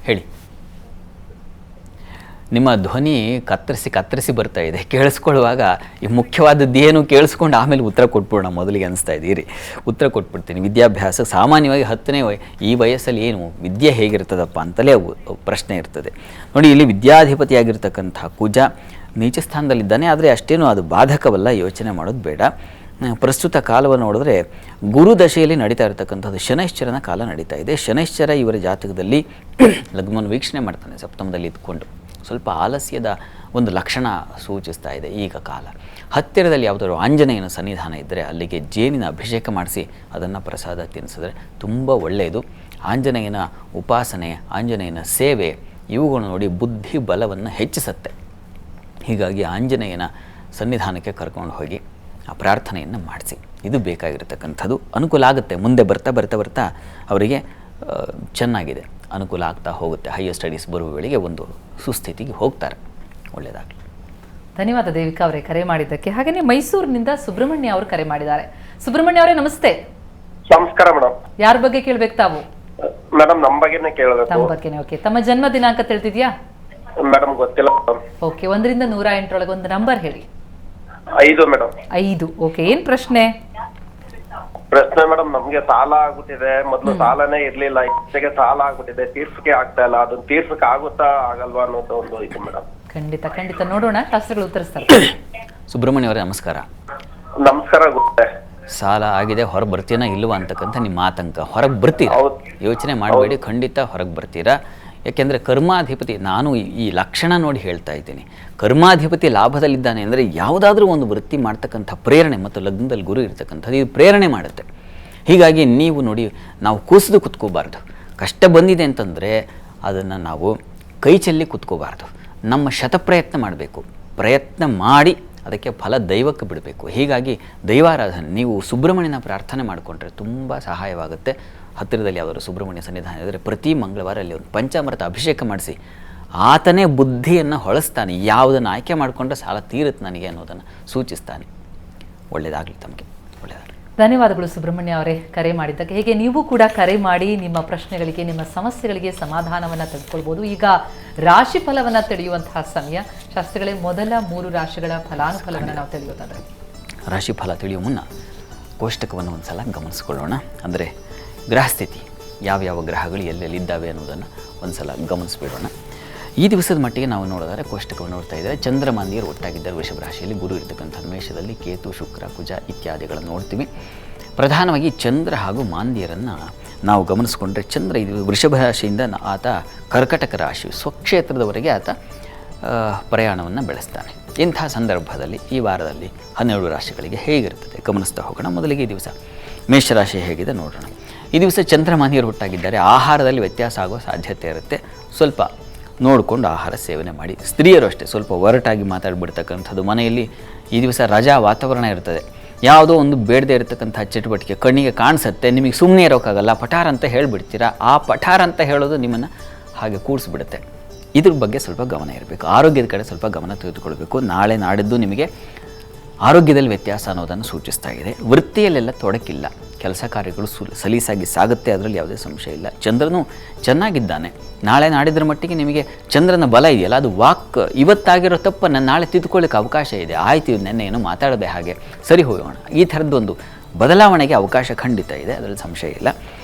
ಹೇಳಿ. ನಿಮ್ಮ ಧ್ವನಿ ಕತ್ತರಿಸಿ ಬರ್ತಾ ಇದೆ. ಕೇಳಿಸ್ಕೊಳ್ಳುವಾಗ ಈ ಮುಖ್ಯವಾದದ್ದು ಏನು ಕೇಳಿಸ್ಕೊಂಡು ಆಮೇಲೆ ಉತ್ತರ ಕೊಟ್ಬಿಡೋಣ ಮೊದಲಿಗೆ ಅನಿಸ್ತಾ ಇದ್ದೀರಿ. ಉತ್ತರ ಕೊಟ್ಬಿಡ್ತೀನಿ. ವಿದ್ಯಾಭ್ಯಾಸ ಸಾಮಾನ್ಯವಾಗಿ 10ನೇ ಈ ವಯಸ್ಸಲ್ಲಿ ಏನು ವಿದ್ಯೆ ಹೇಗಿರ್ತದಪ್ಪ ಅಂತಲೇ ಪ್ರಶ್ನೆ ಇರ್ತದೆ. ನೋಡಿ, ಇಲ್ಲಿ ವಿದ್ಯಾಧಿಪತಿಯಾಗಿರ್ತಕ್ಕಂಥ ಕುಜ ನೀಚ ಸ್ಥಾನದಲ್ಲಿದ್ದಾನೆ. ಆದರೆ ಅಷ್ಟೇನು ಅದು ಬಾಧಕವಲ್ಲ, ಯೋಚನೆ ಮಾಡೋದು ಬೇಡ. ಪ್ರಸ್ತುತ ಕಾಲವನ್ನು ನೋಡಿದ್ರೆ ಗುರು ದಶೆಯಲ್ಲಿ ನಡೀತಾ ಇರತಕ್ಕಂಥದ್ದು ಶನೈಶ್ಚರನ ಕಾಲ ನಡೀತಾ ಇದೆ. ಶನೈಶ್ಚರ ಇವರ ಜಾತಕದಲ್ಲಿ ಲಗ್ನವನ್ನು ವೀಕ್ಷಣೆ ಮಾಡ್ತಾನೆ ಸಪ್ತಮದಲ್ಲಿ ಇದ್ಕೊಂಡು. ಸ್ವಲ್ಪ ಆಲಸ್ಯದ ಒಂದು ಲಕ್ಷಣ ಸೂಚಿಸ್ತಾ ಇದೆ ಈಗ ಕಾಲ. ಹತ್ತಿರದಲ್ಲಿ ಯಾವುದಾದ್ರು ಆಂಜನೇಯನ ಸನ್ನಿಧಾನ ಇದ್ದರೆ ಅಲ್ಲಿಗೆ ಜೇನಿನ ಅಭಿಷೇಕ ಮಾಡಿಸಿ ಅದನ್ನು ಪ್ರಸಾದ ತಿನ್ನಿಸಿದ್ರೆ ತುಂಬ ಒಳ್ಳೆಯದು. ಆಂಜನೇಯನ ಉಪಾಸನೆ, ಆಂಜನೇಯನ ಸೇವೆ ಇವುಗಳು ನೋಡಿ ಬುದ್ಧಿ ಬಲವನ್ನು ಹೆಚ್ಚಿಸುತ್ತೆ. ಹೀಗಾಗಿ ಆಂಜನೇಯನ ಸನ್ನಿಧಾನಕ್ಕೆ ಕರ್ಕೊಂಡು ಹೋಗಿ ಆ ಪ್ರಾರ್ಥನೆಯನ್ನು ಮಾಡಿಸಿ. ಇದು ಬೇಕಾಗಿರತಕ್ಕಂಥದ್ದು. ಅನುಕೂಲ ಆಗುತ್ತೆ. ಮುಂದೆ ಬರ್ತಾ ಅವರಿಗೆ ಚೆನ್ನಾಗಿದೆ, ಅನುಕೂಲ ಆಗ್ತಾ ಹೋಗುತ್ತೆ. ಹೈಯರ್ ಸ್ಟಡೀಸ್ ಬರುವ ವೇಳೆಗೆ ಒಂದು ಸುಸ್ಥಿತಿಗೆ ಹೋಗ್ತಾರೆ. ಒಳ್ಳೆಯದಾಗಲಿ. ಧನ್ಯವಾದ ದೇವಿಕಾ ಅವರೇ ಕರೆ ಮಾಡಿದ್ದಕ್ಕೆ. ಹಾಗೆಯೇ ಮೈಸೂರಿನಿಂದ ಸುಬ್ರಹ್ಮಣ್ಯ ಅವರು ಕರೆ ಮಾಡಿದ್ದಾರೆ. ಸುಬ್ರಹ್ಮಣ್ಯ ಅವರೇ ನಮಸ್ತೆ. ನಮಸ್ಕಾರ ಮೇಡಮ್. ಯಾರ ಬಗ್ಗೆ ಕೇಳ್ಬೇಕು ತಾವು? ಮೇಡಮ್ ನಮ್ಮ ಬಗ್ಗೆನೇ ಕೇಳಬೇಕು. ತಮ್ಮ ಬಗ್ಗೆನೇ. ಓಕೆ, ತಮ್ಮ ಜನ್ಮ ದಿನಾಂಕ ತಿಳಿದಿದ್ಯಾ? ಮೇಡಮ್ ಗೊತ್ತಿಲ್ಲ ಮೇಡಮ್. ಓಕೆ, 1 ರಿಂದ 108 ಒಂದು ನಂಬರ್ ಹೇಳಿ. 5 ಮೇಡಮ್. 5. ಓಕೆ, ಏನ್ ಪ್ರಶ್ನೆ? ಪ್ರಶ್ನೆ ಮೇಡಮ್, ನಮ್ಗೆ ಸಾಲ ಆಗ್ಬಿಟ್ಟಿದೆ. ಮೊದ್ಲು ಸಾಲನೇ ಇರ್ಲಿಲ್ಲ, ಇತ್ತೀಚೆಗೆ ಸಾಲ ಆಗ್ಬಿಟ್ಟಿದೆ, ತೀರ್ಸಕ್ಕೆ ಆಗ್ತಾ ಇಲ್ಲ. ಅದನ್ನ ತೀರ್ಸಕ್ಕೆ ಆಗುತ್ತಾ ಆಗಲ್ವಾ ಅನ್ನೋದು ಒಂದು ಇದು ಮೇಡಮ್. ಖಂಡಿತ ನೋಡೋಣ, ಶಾಸ್ತ್ರಗಳು ಉತ್ತರಿಸ್ತಾರೆ. ಸುಬ್ರಹ್ಮಣ್ಯ ಅವರೇ ನಮಸ್ಕಾರ. ನಮಸ್ಕಾರ. ಗೊತ್ತೇ ಸಾಲ ಆಗಿದೆ, ಹೊರಗೆ ಬರ್ತೀನಾ ಇಲ್ವಾ ಅಂತಕ್ಕಂಥ ನಿಮ್ಮ ಆತಂಕ. ಹೊರಗೆ ಬರ್ತೀರಾ, ಯೋಚನೆ ಮಾಡಬೇಡಿ, ಖಂಡಿತ ಹೊರಗೆ ಬರ್ತೀರಾ. ಯಾಕೆಂದರೆ ಕರ್ಮಾಧಿಪತಿ, ನಾನು ಈ ಲಕ್ಷಣ ನೋಡಿ ಹೇಳ್ತಾ ಇದ್ದೀನಿ, ಕರ್ಮಾಧಿಪತಿ ಲಾಭದಲ್ಲಿದ್ದಾನೆ ಅಂದರೆ ಯಾವುದಾದ್ರೂ ಒಂದು ವೃತ್ತಿ ಮಾಡ್ತಕ್ಕಂಥ ಪ್ರೇರಣೆ, ಮತ್ತು ಲಗ್ನದಲ್ಲಿ ಗುರು ಇರ್ತಕ್ಕಂಥದ್ದು ಇದು ಪ್ರೇರಣೆ ಮಾಡುತ್ತೆ. ಹೀಗಾಗಿ ನೀವು ನೋಡಿ, ನಾವು ಕೂಸಿದು ಕುತ್ಕೋಬಾರ್ದು. ಕಷ್ಟ ಬಂದಿದೆ ಅಂತಂದರೆ ಅದನ್ನು ನಾವು ಕೈ ಚೆಲ್ಲಿ ಕುತ್ಕೋಬಾರ್ದು. ನಮ್ಮ ಶತಪ್ರಯತ್ನ ಮಾಡಬೇಕು. ಪ್ರಯತ್ನ ಮಾಡಿ ಅದಕ್ಕೆ ಫಲ ದೈವಕ್ಕೆ ಬಿಡಬೇಕು. ಹೀಗಾಗಿ ದೈವಾರಾಧನೆ, ನೀವು ಸುಬ್ರಹ್ಮಣ್ಯನ ಪ್ರಾರ್ಥನೆ ಮಾಡಿಕೊಂಡ್ರೆ ತುಂಬ ಸಹಾಯವಾಗುತ್ತೆ. ಹತ್ತಿರದಲ್ಲಿ ಯಾವುದಾದ್ರು ಸುಬ್ರಹ್ಮಣ್ಯ ಸನ್ನಿಧಾನ ಇದ್ದರೆ ಪ್ರತಿ ಮಂಗಳವಾರ ಅಲ್ಲಿ ಒಂದು ಪಂಚಾಮೃತ ಅಭಿಷೇಕ ಮಾಡಿಸಿ, ಆತನೇ ಬುದ್ಧಿಯನ್ನು ಹೊಳಿಸ್ತಾನೆ. ಯಾವುದನ್ನು ಆಯ್ಕೆ ಮಾಡಿಕೊಂಡ್ರೆ ಸಾಲ ತೀರುತ್ತೆ ನನಗೆ ಅನ್ನೋದನ್ನು ಸೂಚಿಸ್ತಾನೆ. ಒಳ್ಳೆಯದಾಗಲಿ ತಮಗೆ, ಒಳ್ಳೆಯದಾಗಲಿ. ಧನ್ಯವಾದಗಳು ಸುಬ್ರಹ್ಮಣ್ಯ ಅವರೇ ಕರೆ ಮಾಡಿದ್ದಕ್ಕೆ. ಹೇಗೆ ನೀವು ಕೂಡ ಕರೆ ಮಾಡಿ ನಿಮ್ಮ ಪ್ರಶ್ನೆಗಳಿಗೆ, ನಿಮ್ಮ ಸಮಸ್ಯೆಗಳಿಗೆ ಸಮಾಧಾನವನ್ನು ತೆಗೆದುಕೊಳ್ಬೋದು. ಈಗ ರಾಶಿ ಫಲವನ್ನು ತಿಳಿಯುವಂತಹ ಸಮಯ. ಶಾಸ್ತ್ರಗಳೇ, ಮೊದಲ 3 ರಾಶಿಗಳ ಫಲಾನುಫಲವನ್ನು ನಾವು ತಿಳಿಯೋದಾದರೆ ರಾಶಿ ಫಲ ತಿಳಿಯುವ ಮುನ್ನ ಕೋಷ್ಟಕವನ್ನು ಒಂದು ಸಲ ಗಮನಿಸ್ಕೊಳ್ಳೋಣ. ಅಂದರೆ ಗ್ರಹಸ್ಥಿತಿ, ಯಾವ್ಯಾವ ಗ್ರಹಗಳು ಎಲ್ಲೆಲ್ಲಿದ್ದಾವೆ ಅನ್ನೋದನ್ನು ಒಂದು ಸಲ ಗಮನಿಸ್ಬಿಡೋಣ. ಈ ದಿವಸದ ಮಟ್ಟಿಗೆ ನಾವು ನೋಡಿದರೆ ಕೋಷ್ಟಕವನ್ನು ನೋಡ್ತಾ ಇದ್ದರೆ ಚಂದ್ರಮಾಂದಿಯರು ಒಟ್ಟಾಗಿದ್ದರೆ ವೃಷಭ ರಾಶಿಯಲ್ಲಿ, ಗುರು ಇರ್ತಕ್ಕಂಥ ಮೇಷದಲ್ಲಿ, ಕೇತು, ಶುಕ್ರ, ಕುಜ ಇತ್ಯಾದಿಗಳನ್ನು ನೋಡ್ತೀವಿ. ಪ್ರಧಾನವಾಗಿ ಚಂದ್ರ ಹಾಗೂ ಮಾಂದಿಯರನ್ನು ನಾವು ಗಮನಿಸ್ಕೊಂಡ್ರೆ, ಚಂದ್ರ ಇದು ವೃಷಭ ರಾಶಿಯಿಂದ ಆತ ಕರ್ಕಟಕ ರಾಶಿ ಸ್ವಕ್ಷೇತ್ರದವರೆಗೆ ಆತ ಪ್ರಯಾಣವನ್ನು ಬೆಳೆಸ್ತಾನೆ. ಇಂಥ ಸಂದರ್ಭದಲ್ಲಿ ಈ ವಾರದಲ್ಲಿ 12 ರಾಶಿಗಳಿಗೆ ಹೇಗಿರ್ತದೆ ಗಮನಿಸ್ತಾ ಹೋಗೋಣ. ಮೊದಲಿಗೆ ಈ ದಿವಸ ಮೇಷರಾಶಿ ಹೇಗಿದೆ ನೋಡೋಣ. ಈ ದಿವಸ ಚಂದ್ರಮಾನಿಯರು ಹುಟ್ಟಾಗಿದ್ದಾರೆ. ಆಹಾರದಲ್ಲಿ ವ್ಯತ್ಯಾಸ ಆಗೋ ಸಾಧ್ಯತೆ ಇರುತ್ತೆ. ಸ್ವಲ್ಪ ನೋಡಿಕೊಂಡು ಆಹಾರ ಸೇವನೆ ಮಾಡಿ. ಸ್ತ್ರೀಯರು ಅಷ್ಟೇ ಸ್ವಲ್ಪ ಒರಟಾಗಿ ಮಾತಾಡಿಬಿಡ್ತಕ್ಕಂಥದ್ದು. ಮನೆಯಲ್ಲಿ ಈ ದಿವಸ ರಜಾ ವಾತಾವರಣ ಇರ್ತದೆ. ಯಾವುದೋ ಒಂದು ಬೇಡದೇ ಇರತಕ್ಕಂಥ ಚಟುವಟಿಕೆ ಕಣ್ಣಿಗೆ ಕಾಣಿಸುತ್ತೆ, ನಿಮಗೆ ಸುಮ್ಮನೆ ಇರೋಕ್ಕಾಗಲ್ಲ, ಪಠಾರ ಅಂತ ಹೇಳಿಬಿಡ್ತೀರಾ. ಆ ಪಠಾರ ಅಂತ ಹೇಳೋದು ನಿಮ್ಮನ್ನು ಹಾಗೆ ಕೂಡಿಸ್ಬಿಡುತ್ತೆ. ಇದ್ರ ಬಗ್ಗೆ ಸ್ವಲ್ಪ ಗಮನ ಇರಬೇಕು. ಆರೋಗ್ಯದ ಕಡೆ ಸ್ವಲ್ಪ ಗಮನ ತೆಗೆದುಕೊಳ್ಬೇಕು. ನಾಳೆ ನಾಡಿದ್ದು ನಿಮಗೆ ಆರೋಗ್ಯದಲ್ಲಿ ವ್ಯತ್ಯಾಸ ಅನ್ನೋದನ್ನು ಸೂಚಿಸ್ತಾ ಇದೆ. ವೃತ್ತಿಯಲ್ಲೆಲ್ಲ ತೊಡಕಿಲ್ಲ, ಕೆಲಸ ಕಾರ್ಯಗಳು ಸಲೀಸಾಗಿ ಸಾಗುತ್ತೆ, ಅದರಲ್ಲಿ ಯಾವುದೇ ಸಂಶಯ ಇಲ್ಲ. ಚಂದ್ರನು ಚೆನ್ನಾಗಿದ್ದಾನೆ. ನಾಳೆ ನಾಡಿದ್ರ ಮಟ್ಟಿಗೆ ನಿಮಗೆ ಚಂದ್ರನ ಬಲ ಇದೆಯಲ್ಲ, ಅದು ವಾಕ್ ಇವತ್ತಾಗಿರೋ ತಪ್ಪನ್ನು ನಾಳೆ ತಿದ್ದುಕೊಳ್ಳಿಕ್ಕೆ ಅವಕಾಶ ಇದೆ. ಆಯ್ತು, ನೆನ್ನೆ ಏನೋ ಮಾತಾಡದೆ ಹಾಗೆ ಸರಿ ಹೋಗೋಣ, ಈ ಥರದ್ದೊಂದು ಬದಲಾವಣೆಗೆ ಅವಕಾಶ ಖಂಡಿತ ಇದೆ, ಅದರಲ್ಲಿ ಸಂಶಯ ಇಲ್ಲ.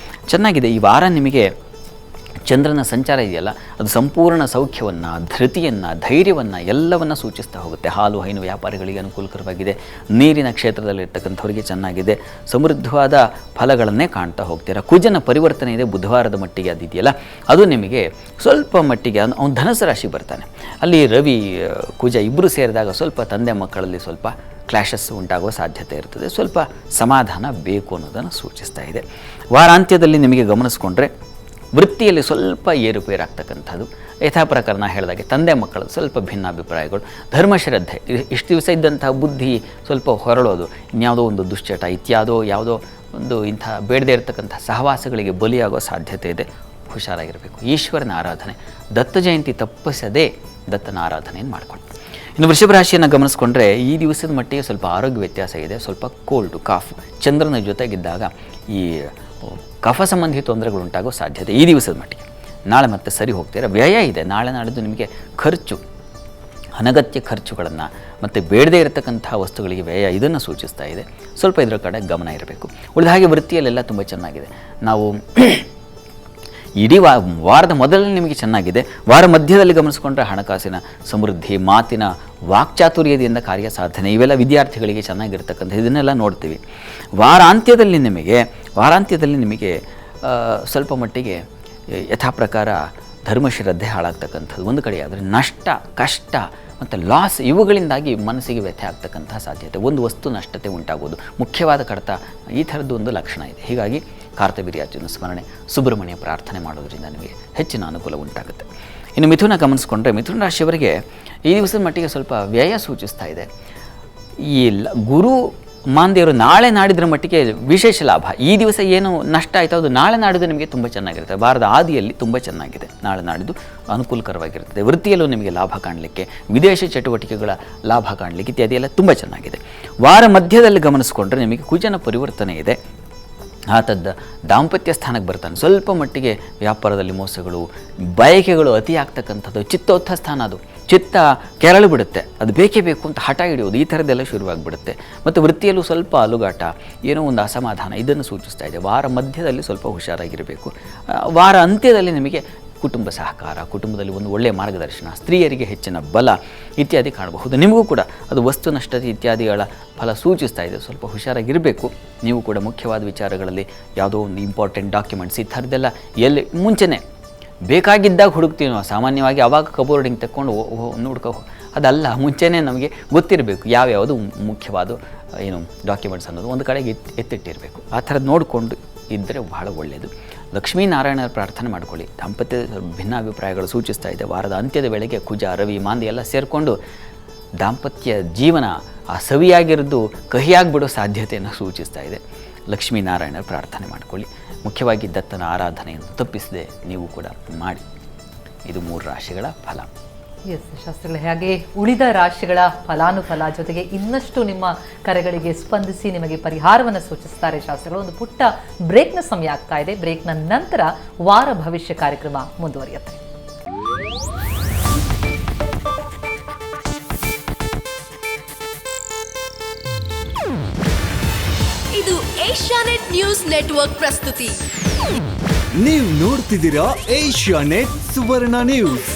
ಚೆನ್ನಾಗಿದೆ. ಈ ವಾರ ನಿಮಗೆ ಚಂದ್ರನ ಸಂಚಾರ ಇದೆಯಲ್ಲ, ಅದು ಸಂಪೂರ್ಣ ಸೌಖ್ಯವನ್ನು, ಧೃತಿಯನ್ನು, ಧೈರ್ಯವನ್ನು ಎಲ್ಲವನ್ನು ಸೂಚಿಸ್ತಾ ಹೋಗುತ್ತೆ. ಹಾಲು ಹೈನು ವ್ಯಾಪಾರಿಗಳಿಗೆ ಅನುಕೂಲಕರವಾಗಿದೆ. ನೀರಿನ ಕ್ಷೇತ್ರದಲ್ಲಿರ್ತಕ್ಕಂಥವರಿಗೆ ಚೆನ್ನಾಗಿದೆ. ಸಮೃದ್ಧವಾದ ಫಲಗಳನ್ನೇ ಕಾಣ್ತಾ ಹೋಗ್ತೀರಾ. ಕುಜನ ಪರಿವರ್ತನೆ ಇದೆ ಬುಧವಾರದ ಮಟ್ಟಿಗೆ, ಅದಿದೆಯಲ್ಲ ಅದು ನಿಮಗೆ ಸ್ವಲ್ಪ ಮಟ್ಟಿಗೆ ಅವನು ಧನಸು ರಾಶಿ ಬರ್ತಾನೆ. ಅಲ್ಲಿ ರವಿ ಕುಜ ಇಬ್ಬರು ಸೇರಿದಾಗ ಸ್ವಲ್ಪ ತಂದೆ ಮಕ್ಕಳಲ್ಲಿ ಸ್ವಲ್ಪ ಕ್ಲಾಶಸ್ ಉಂಟಾಗುವ ಸಾಧ್ಯತೆ ಇರ್ತದೆ. ಸ್ವಲ್ಪ ಸಮಾಧಾನ ಬೇಕು ಅನ್ನೋದನ್ನು ಸೂಚಿಸ್ತಾ ಇದೆ. ವಾರಾಂತ್ಯದಲ್ಲಿ ನಿಮಗೆ ಗಮನಿಸ್ಕೊಂಡ್ರೆ ವೃತ್ತಿಯಲ್ಲಿ ಸ್ವಲ್ಪ ಏರುಪೇರಾಗ್ತಕ್ಕಂಥದ್ದು. ಯಥಾ ಪ್ರಕರಣ ಹೇಳಿದಾಗೆ ತಂದೆ ಮಕ್ಕಳು ಸ್ವಲ್ಪ ಭಿನ್ನಾಭಿಪ್ರಾಯಗಳು, ಧರ್ಮಶ್ರದ್ಧೆ, ಇಷ್ಟು ದಿವಸ ಇದ್ದಂತಹ ಬುದ್ಧಿ ಸ್ವಲ್ಪ ಹೊರಳೋದು, ಇನ್ಯಾವುದೋ ಒಂದು ದುಶ್ಚಟ ಯಾವುದೋ ಒಂದು ಇಂಥ ಬೇಡದೇ ಇರತಕ್ಕಂಥ ಸಹವಾಸಗಳಿಗೆ ಬಲಿಯಾಗೋ ಸಾಧ್ಯತೆ ಇದೆ. ಹುಷಾರಾಗಿರಬೇಕು. ಈಶ್ವರನ ಆರಾಧನೆ, ದತ್ತ ಜಯಂತಿ ತಪ್ಪಿಸದೆ ದತ್ತನ ಆರಾಧನೆಯನ್ನು ಮಾಡಿಕೊಂಡು. ಇನ್ನು ವೃಷಭ ರಾಶಿಯನ್ನು ಗಮನಿಸ್ಕೊಂಡ್ರೆ ಈ ದಿವಸದ ಮಟ್ಟಿಗೆ ಸ್ವಲ್ಪ ಆರೋಗ್ಯ ವ್ಯತ್ಯಾಸ ಇದೆ. ಸ್ವಲ್ಪ ಕೋಲ್ಡು, ಕಾಫ್, ಚಂದ್ರನ ಜೊತೆಗಿದ್ದಾಗ ಈ ಕಫ ಸಂಬಂಧಿ ತೊಂದರೆಗಳು ಉಂಟಾಗೋ ಸಾಧ್ಯತೆ ಈ ದಿವಸದ ಮಟ್ಟಿಗೆ. ನಾಳೆ ಮತ್ತೆ ಸರಿ ಹೋಗ್ತೀರಾ. ವ್ಯಯ ಇದೆ. ನಾಳೆ ನಾಡಿದ್ದು ನಿಮಗೆ ಖರ್ಚು, ಅನಗತ್ಯ ಖರ್ಚುಗಳನ್ನು ಮತ್ತು ಬೇಡದೇ ಇರತಕ್ಕಂಥ ವಸ್ತುಗಳಿಗೆ ವ್ಯಯ ಇದನ್ನು ಸೂಚಿಸ್ತಾ ಇದೆ. ಸ್ವಲ್ಪ ಇದರ ಕಡೆ ಗಮನ ಇರಬೇಕು. ಉಳಿದ ಹಾಗೆ ವೃತ್ತಿಯಲ್ಲೆಲ್ಲ ತುಂಬ ಚೆನ್ನಾಗಿದೆ. ನಾವು ಇಡೀ ವಾರದ ಮೊದಲನೇ ನಿಮಗೆ ಚೆನ್ನಾಗಿದೆ. ವಾರ ಮಧ್ಯದಲ್ಲಿ ಗಮನಿಸ್ಕೊಂಡ್ರೆ ಹಣಕಾಸಿನ ಸಮೃದ್ಧಿ, ಮಾತಿನ ವಾಕ್ಚಾತುರ್ಯದಿಂದ ಕಾರ್ಯ ಸಾಧನೆ, ಇವೆಲ್ಲ ವಿದ್ಯಾರ್ಥಿಗಳಿಗೆ ಚೆನ್ನಾಗಿರ್ತಕ್ಕಂಥ ಇದನ್ನೆಲ್ಲ ನೋಡ್ತೀವಿ. ವಾರಾಂತ್ಯದಲ್ಲಿ ನಿಮಗೆ ಸ್ವಲ್ಪ ಮಟ್ಟಿಗೆ ಯಥಾ ಪ್ರಕಾರ ಧರ್ಮಶ್ರದ್ಧೆ ಹಾಳಾಗ್ತಕ್ಕಂಥದ್ದು ಒಂದು ಕಡೆ ಆದರೆ, ನಷ್ಟ, ಕಷ್ಟ ಮತ್ತು ಲಾಸ್ ಇವುಗಳಿಂದಾಗಿ ಮನಸ್ಸಿಗೆ ವ್ಯಥೆ ಆಗ್ತಕ್ಕಂಥ ಸಾಧ್ಯತೆ, ಒಂದು ವಸ್ತು ನಷ್ಟತೆ ಉಂಟಾಗೋದು, ಮುಖ್ಯವಾದ ಕಡತ, ಈ ಥರದ್ದು ಒಂದು ಲಕ್ಷಣ ಇದೆ. ಹೀಗಾಗಿ ಕಾರ್ತವೀರ್ಯಾರ್ಜುನ ಸ್ಮರಣೆ, ಸುಬ್ರಹ್ಮಣ್ಯ ಪ್ರಾರ್ಥನೆ ಮಾಡೋದ್ರಿಂದ ನಿಮಗೆ ಹೆಚ್ಚಿನ ಅನುಕೂಲ ಉಂಟಾಗುತ್ತೆ. ಇನ್ನು ಮಿಥುನ ಗಮನಿಸ್ಕೊಂಡ್ರೆ ಮಿಥುನ ರಾಶಿಯವರಿಗೆ ಈ ದಿವಸದ ಮಟ್ಟಿಗೆ ಸ್ವಲ್ಪ ವ್ಯಯ ಸೂಚಿಸ್ತಾ ಇದೆ. ಈ ಗುರು ಮಾಂದಿಯವರು ನಾಳೆ ನಾಡಿದ್ರ ಮಟ್ಟಿಗೆ ವಿಶೇಷ ಲಾಭ. ಈ ದಿವಸ ಏನು ನಷ್ಟ ಆಯಿತು ಅದು ನಾಳೆ ನಾಡಿದ್ದು ನಿಮಗೆ ತುಂಬ ಚೆನ್ನಾಗಿರುತ್ತೆ. ವಾರದ ಆದಿಯಲ್ಲಿ ತುಂಬ ಚೆನ್ನಾಗಿದೆ, ನಾಳೆ ನಾಡಿದ್ದು ಅನುಕೂಲಕರವಾಗಿರ್ತದೆ. ವೃತ್ತಿಯಲ್ಲೂ ನಿಮಗೆ ಲಾಭ ಕಾಣಲಿಕ್ಕೆ, ವಿದೇಶ ಚಟುವಟಿಕೆಗಳ ಲಾಭ ಕಾಣಲಿಕ್ಕೆ ಇತ್ಯಾದಿ ಎಲ್ಲ ತುಂಬ ಚೆನ್ನಾಗಿದೆ. ವಾರ ಮಧ್ಯದಲ್ಲಿ ಗಮನಿಸಿಕೊಂಡ್ರೆ ನಿಮಗೆ ಕುಜನ ಪರಿವರ್ತನೆ ಇದೆ. ಆತದ್ದು ದಾಂಪತ್ಯ ಸ್ಥಾನಕ್ಕೆ ಬರ್ತಾನೆ. ಸ್ವಲ್ಪ ಮಟ್ಟಿಗೆ ವ್ಯಾಪಾರದಲ್ಲಿ ಮೋಸಗಳು, ಬಯಕೆಗಳು ಅತಿ ಆಗ್ತಕ್ಕಂಥದ್ದು, ಚಿತ್ತೋತ್ಥ ಸ್ಥಾನ, ಅದು ಚಿತ್ತ ಕೆರಳು ಬಿಡುತ್ತೆ, ಅದು ಬೇಕೇ ಬೇಕು ಅಂತ ಹಠ ಹಿಡಿಯೋದು, ಈ ಥರದ್ದೆಲ್ಲ ಶುರುವಾಗಿಬಿಡುತ್ತೆ. ಮತ್ತು ವೃತ್ತಿಯಲ್ಲೂ ಸ್ವಲ್ಪ ಅಲುಗಾಟ, ಏನೋ ಒಂದು ಅಸಮಾಧಾನ ಇದನ್ನು ಸೂಚಿಸ್ತಾ ಇದೆ. ವಾರ ಮಧ್ಯದಲ್ಲಿ ಸ್ವಲ್ಪ ಹುಷಾರಾಗಿರಬೇಕು. ವಾರ ಅಂತ್ಯದಲ್ಲಿ ನಿಮಗೆ ಕುಟುಂಬ ಸಹಕಾರ, ಕುಟುಂಬದಲ್ಲಿ ಒಂದು ಒಳ್ಳೆಯ ಮಾರ್ಗದರ್ಶನ, ಸ್ತ್ರೀಯರಿಗೆ ಹೆಚ್ಚಿನ ಬಲ ಇತ್ಯಾದಿ ಕಾಣಬಹುದು. ನಿಮಗೂ ಕೂಡ ಅದು ವಸ್ತು ನಷ್ಟತೆ ಇತ್ಯಾದಿಗಳ ಫಲ ಸೂಚಿಸ್ತಾ ಇದೆ. ಸ್ವಲ್ಪ ಹುಷಾರಾಗಿರಬೇಕು. ನೀವು ಕೂಡ ಮುಖ್ಯವಾದ ವಿಚಾರಗಳಲ್ಲಿ ಯಾವುದೋ ಒಂದು ಇಂಪಾರ್ಟೆಂಟ್ ಡಾಕ್ಯುಮೆಂಟ್ಸ್ ಈ ಥರದ್ದೆಲ್ಲ ಎಲ್ಲಿ ಮುಂಚೆನೇ ಬೇಕಾಗಿದ್ದಾಗ ಹುಡುಕ್ತೀವಿ ನಾವು. ಸಾಮಾನ್ಯವಾಗಿ ಆವಾಗ ಕಬೋರ್ಡಿಂಗ್ ತಗೊಂಡು ನೋಡ್ಕೊ, ಅದಲ್ಲ, ಮುಂಚೆನೇ ನಮಗೆ ಗೊತ್ತಿರಬೇಕು ಯಾವ್ಯಾವುದು ಮುಖ್ಯವಾದ ಏನು ಡಾಕ್ಯುಮೆಂಟ್ಸ್ ಅನ್ನೋದು ಒಂದು ಕಡೆಗೆ ಎತ್ತಿಟ್ಟಿರಬೇಕು. ಆ ಥರದ್ದು ನೋಡಿಕೊಂಡು ಇದ್ದರೆ ಬಹಳ ಒಳ್ಳೆಯದು. ಲಕ್ಷ್ಮೀನಾರಾಯಣರ ಪ್ರಾರ್ಥನೆ ಮಾಡ್ಕೊಳ್ಳಿ. ದಾಂಪತ್ಯದ ಭಿನ್ನಾಭಿಪ್ರಾಯಗಳು ಸೂಚಿಸ್ತಾ ಇದೆ. ವಾರದ ಅಂತ್ಯದ ವೇಳೆಗೆ ಕುಜ, ರವಿ, ಮಾಂದಿ ಎಲ್ಲ ಸೇರಿಕೊಂಡು ದಾಂಪತ್ಯ ಜೀವನ ಆ ಸವಿಯಾಗಿರೋದು ಕಹಿಯಾಗಿಬಿಡೋ ಸಾಧ್ಯತೆಯನ್ನು ಸೂಚಿಸ್ತಾ ಇದೆ. ಲಕ್ಷ್ಮೀನಾರಾಯಣರ ಪ್ರಾರ್ಥನೆ ಮಾಡ್ಕೊಳ್ಳಿ. ಮುಖ್ಯವಾಗಿ ದತ್ತನ ಆರಾಧನೆಯನ್ನು ತಪ್ಪಿಸದೆ ನೀವು ಕೂಡ ಮಾಡಿ. ಇದು 3 ರಾಶಿಗಳ ಫಲ. ಎಸ್ ಶಾಸ್ತ್ರಿಗಳೇ, ಹಾಗೆ ಉಳಿದ ರಾಶಿಗಳ ಫಲಾನುಫಲ ಜೊತೆಗೆ ಇನ್ನಷ್ಟು ನಿಮ್ಮ ಕರೆಗಳಿಗೆ ಸ್ಪಂದಿಸಿ ನಿಮಗೆ ಪರಿಹಾರವನ್ನು ಸೂಚಿಸ್ತಾರೆ ಶಾಸ್ತ್ರಿಗಳು. ಒಂದು ಪುಟ್ಟ ಬ್ರೇಕ್ನ ಸಮಯ ಆಗ್ತಾ ಇದೆ. ಬ್ರೇಕ್ನ ನಂತರ ವಾರ ಭವಿಷ್ಯ ಕಾರ್ಯಕ್ರಮ ಮುಂದುವರಿಯುತ್ತೆ. ಇದು ಏಷ್ಯಾನೆಟ್ ನ್ಯೂಸ್ ನೆಟ್ವರ್ಕ್ ಪ್ರಸ್ತುತಿ. ನೀವು ನೋಡ್ತಿದ್ದೀರಾ ಏಷ್ಯಾನೆಟ್ ಸುವರ್ಣ ನ್ಯೂಸ್.